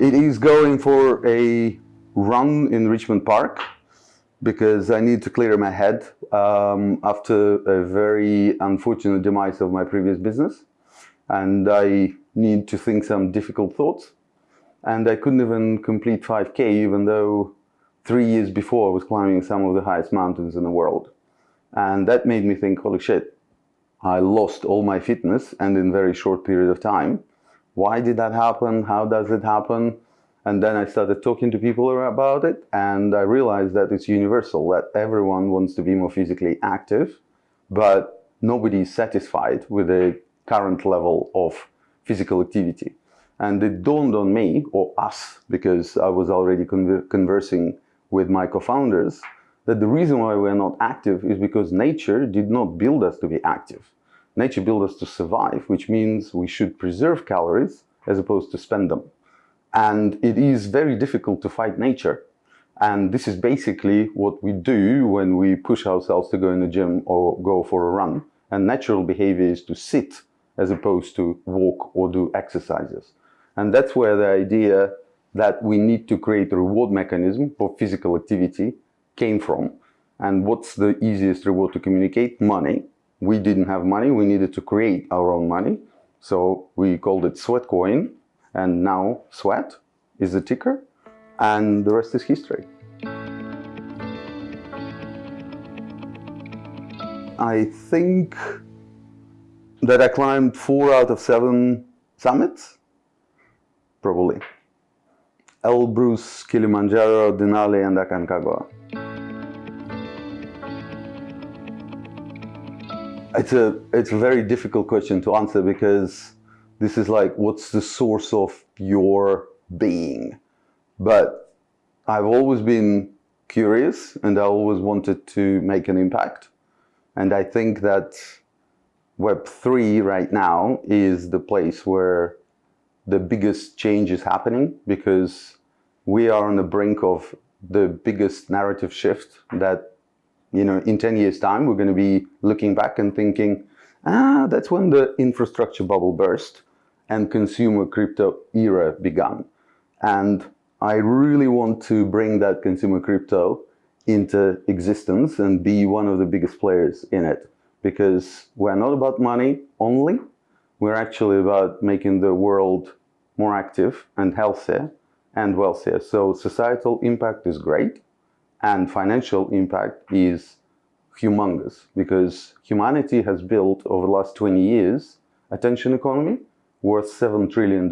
It is going for a run in Richmond Park because I need to clear my head after a very unfortunate demise of my previous business. And I need to think some difficult thoughts. And I couldn't even complete 5K, even though 3 years before I was climbing some of the highest mountains in the world. And that made me think, holy shit, I lost all my fitness and in a very short period of time. Why did that happen? How does it happen? And then I started talking to people about it, and I realized that it's universal, that everyone wants to be more physically active, but nobody is satisfied with the current level of physical activity. And it dawned on me, or us, because I was already conversing with my co-founders, that the reason why we're not active is because nature did not build us to be active. Nature built us to survive, which means we should preserve calories as opposed to spend them. And it is very difficult to fight nature. And this is basically what we do when we push ourselves to go in the gym or go for a run. And natural behavior is to sit as opposed to walk or do exercises. And that's where the idea that we need to create a reward mechanism for physical activity came from. And what's the easiest reward to communicate? Money. We didn't have money, we needed to create our own money. So we called it Sweat Coin, and now Sweat is the ticker, and the rest is history. I think that I climbed 4 out of 7 summits, probably. Elbrus, Kilimanjaro, Denali, and Aconcagua. It's a very difficult question to answer because this is like, what's the source of your being? But I've always been curious and I always wanted to make an impact. And I think that Web3 right now is the place where the biggest change is happening, because we are on the brink of the biggest narrative shift that, you know, in 10 years' time, we're going to be looking back and thinking, that's when the infrastructure bubble burst and consumer crypto era began. And I really want to bring that consumer crypto into existence and be one of the biggest players in it. Because we're not about money only. We're actually about making the world more active and healthier and wealthier. So societal impact is great. And financial impact is humongous, because humanity has built over the last 20 years attention economy worth $7 trillion.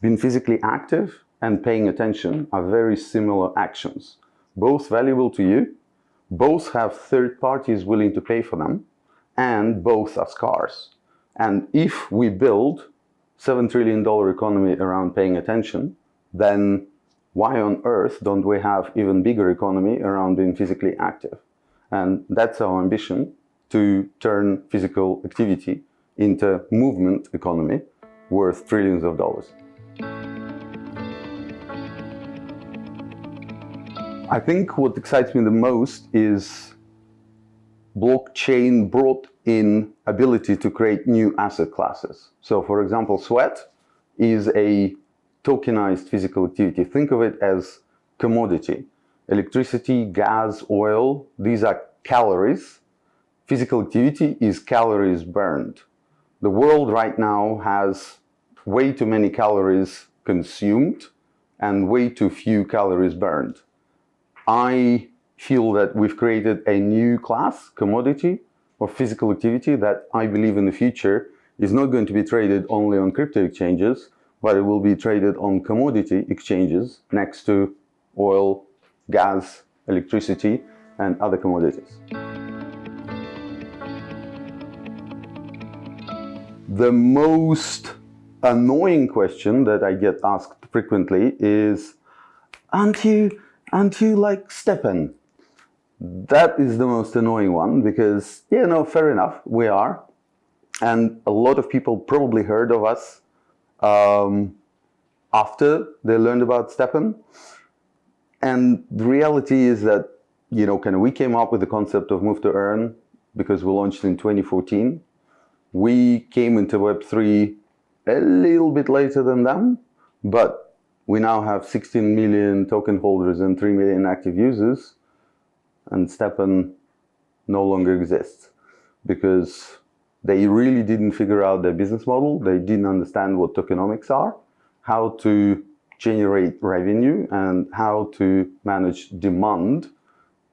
Being physically active and paying attention are very similar actions, both valuable to you, both have third parties willing to pay for them, and both are scarce. And if we build $7 trillion economy around paying attention, then why on earth don't we have even bigger economy around being physically active? And that's our ambition, to turn physical activity into movement economy worth trillions of dollars. I think what excites me the most is blockchain brought in ability to create new asset classes. So for example, Sweat is a tokenized physical activity. Think of it as commodity. Electricity, gas, oil, these are calories. Physical activity is calories burned. The world right now has way too many calories consumed and way too few calories burned. I feel that we've created a new class, commodity, of physical activity that I believe in the future is not going to be traded only on crypto exchanges, but it will be traded on commodity exchanges next to oil, gas, electricity, and other commodities. The most annoying question that I get asked frequently is, aren't you like Stepan? That is the most annoying one, because, yeah, no, fair enough, we are. And a lot of people probably heard of us after they learned about Stepan. And the reality is that, you know, we came up with the concept of Move to Earn because we launched in 2014. We came into Web3 a little bit later than them, but we now have 16 million token holders and 3 million active users, and Stepan no longer exists because they really didn't figure out their business model. They didn't understand what tokenomics are, how to generate revenue, and how to manage demand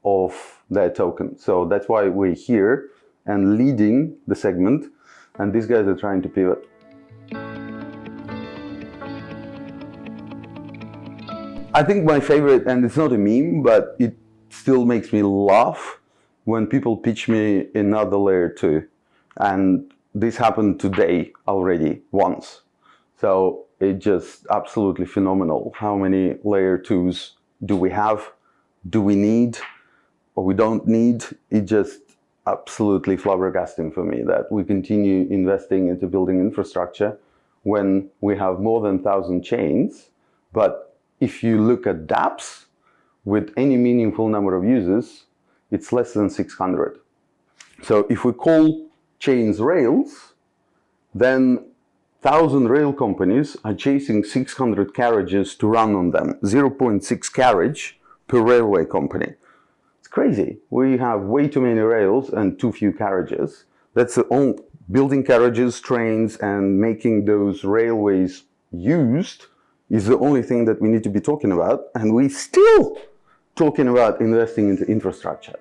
of their token. So that's why we're here and leading the segment, and these guys are trying to pivot. I think my favorite, and it's not a meme, but it still makes me laugh when people pitch me another layer 2. And this happened today already once. So it's just absolutely phenomenal. How many layer 2s do we have? Do we need? Or we don't need? It just absolutely flabbergasting for me that we continue investing into building infrastructure when we have more than 1,000 chains. But if you look at dApps with any meaningful number of users, it's less than 600. So if we call chains rails, then 1,000 rail companies are chasing 600 carriages to run on them, 0.6 carriage per railway company. It's crazy. We have way too many rails and too few carriages. That's the only, building carriages, trains, and making those railways used is the only thing that we need to be talking about, and we're still talking about investing into infrastructure.